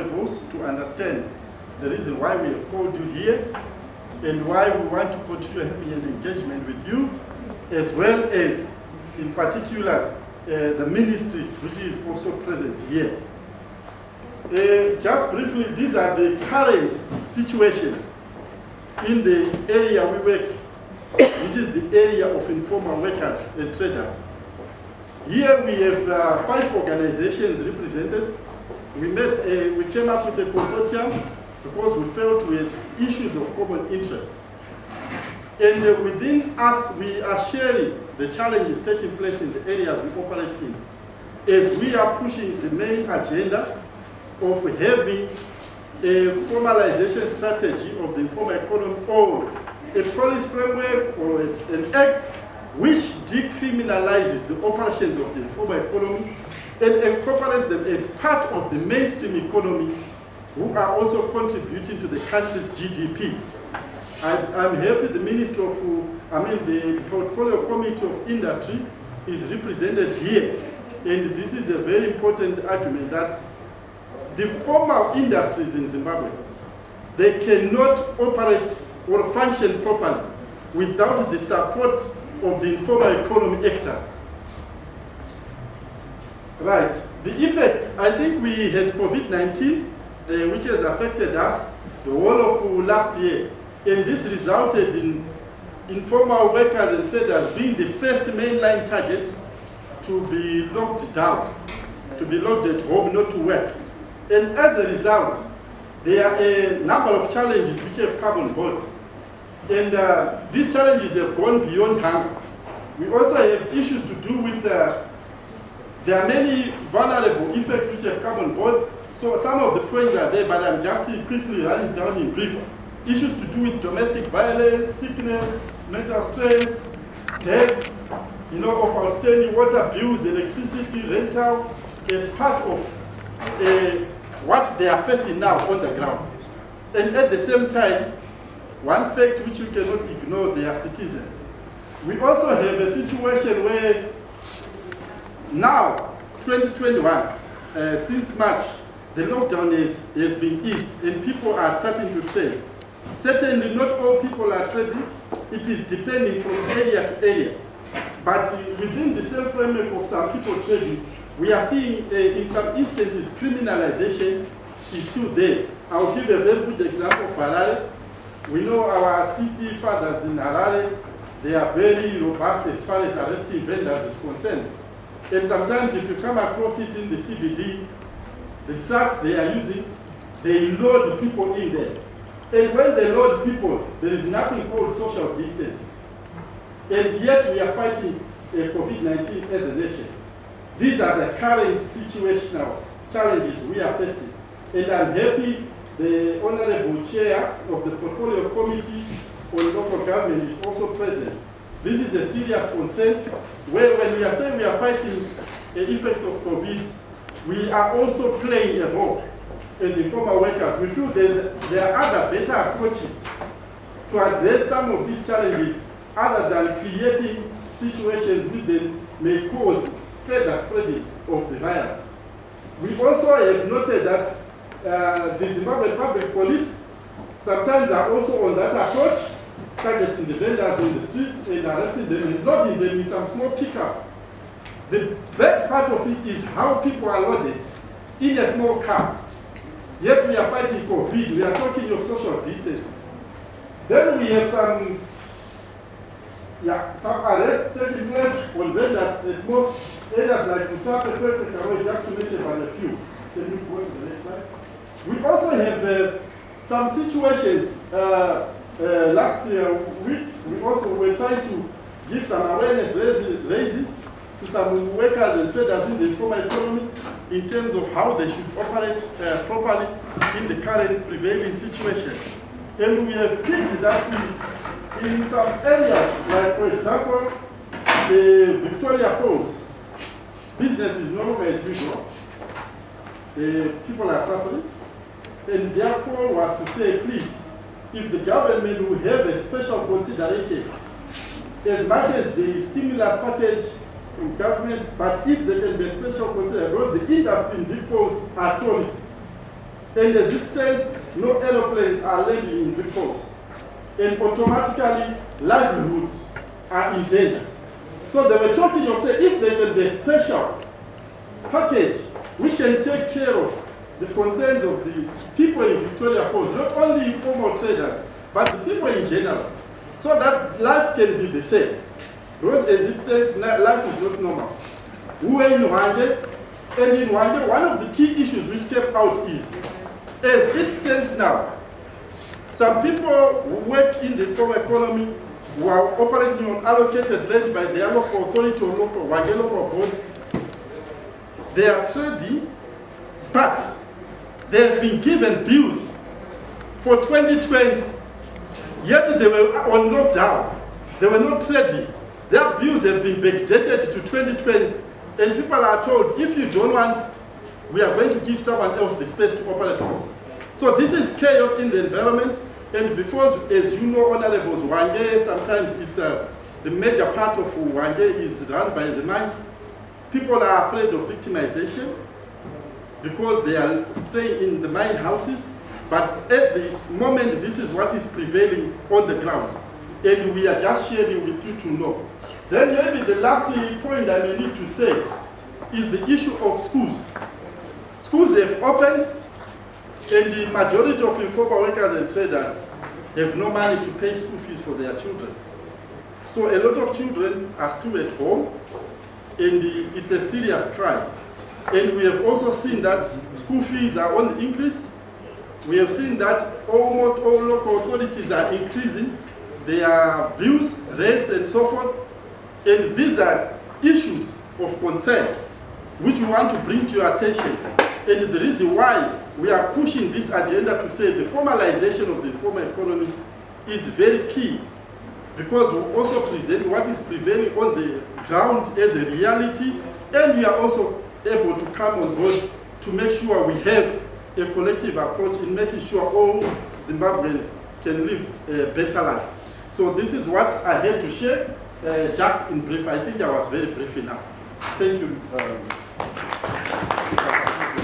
honorables to understand the reason why we have called you here and why we want to continue having an engagement with you, as well as, in particular, the ministry, which is also present here. Just briefly, these are the current situations in the area we work, which is the area of informal workers and traders. Here we have 5 organizations represented. We came up with a consortium because we felt we had issues of common interest. And within us, we are sharing the challenges taking place in the areas we operate in, as we are pushing the main agenda of having a formalization strategy of the informal economy, or a policy framework or an act which decriminalizes the operations of the informal economy and incorporates them as part of the mainstream economy, who are also contributing to the country's GDP. I'm happy the the Portfolio Committee of Industry is represented here. And this is a very important argument that the formal industries in Zimbabwe, they cannot operate or function properly without the support of the informal economy actors. Right, the effects, I think we had COVID-19, which has affected us the whole of last year. And this resulted in informal workers and traders being the first mainline target to be locked down, to be locked at home, not to work. And as a result, there are a number of challenges which have come on board. And these challenges have gone beyond hunger. We also have issues to do with, there are many vulnerable effects which have come on board. So some of the points are there, but I'm just quickly running down in brief. Issues to do with domestic violence, sickness, mental stress, deaths, of outstanding water bills, electricity, rental, as part of what they are facing now on the ground. And at the same time, one fact which you cannot ignore, they are citizens. We also have a situation where now, 2021, since March, the lockdown has been eased and people are starting to trade. Certainly not all people are trading. It is depending from area to area. But within the same framework of some people trading, we are seeing in some instances criminalization is still there. I'll give a very good example of Harare. We know our city fathers in Harare, they are very robust as far as arresting vendors is concerned. And sometimes if you come across it in the CBD, the trucks they are using, they load people in there. And when they load people, there is nothing called social distance. And yet we are fighting COVID-19 as a nation. These are the current situational challenges we are facing. And I'm happy the Honorable Chair of the Portfolio Committee on Local Government is also present. This is a serious concern where when we are saying we are fighting the effects of COVID, we are also playing a role as informal workers. We feel there are other better approaches to address some of these challenges other than creating situations which then may cause further spreading of the virus. We also have noted that the Zimbabwe Public Police sometimes are also on that approach, targeting the vendors in the streets and arresting them and loading them in some small pickup. The bad part of it is how people are loaded in a small car. Yet we are fighting COVID, we are talking of social distance. Then we have some arrests taking place on vendors at most areas like Musape, Kwekwe, just to mention about a few. Can you go to the next slide? We also have some situations last week. We also were trying to give some awareness raising to some workers and traders in the informal economy in terms of how they should operate properly in the current prevailing situation. And we have picked that in some areas, like for example, the Victoria Falls, business is no longer as usual. People are suffering. And their call was to say, please, if the government will have a special consideration, as much as the stimulus package from government, but if there can be a special consideration, because the industry in big falls are tourists. and existence, no aeroplanes are landing in due course, and automatically livelihoods are in danger. So they were talking of saying if there will be a special package which can take care of the concerns of the people in Victoria Falls, not only informal traders, but the people in general, so that life can be the same. Because existence, life is not normal. We were in Hwange, and in Hwange, one of the key issues which came out is, as it stands now, some people who work in the informal economy who are operating on allocated land by their local authority or local board, they are trading, but they have been given bills for 2020, yet they were on lockdown. They were not trading. Their bills have been backdated to 2020, and people are told, if you don't want, we are going to give someone else the space to operate from. So this is chaos in the environment, and because, as you know, Honorables, Hwange, sometimes it's the major part of Hwange is run by the mine. People are afraid of victimization because they are staying in the mine houses, but at the moment, this is what is prevailing on the ground. And we are just sharing with you to know. Then maybe the last point I may need to say is the issue of schools. Schools have opened, and the majority of informal workers and traders have no money to pay school fees for their children. So a lot of children are still at home, and it's a serious crime. And we have also seen that school fees are on the increase. We have seen that almost all local authorities are increasing their bills, rates, and so forth. And these are issues of concern which we want to bring to your attention. And the reason why we are pushing this agenda to say the formalization of the informal economy is very key, because we also present what is prevailing on the ground as a reality, and we are also able to come on board to make sure we have a collective approach in making sure all Zimbabweans can live a better life. So this is what I had to share, just in brief. I think I was very brief enough. Thank you.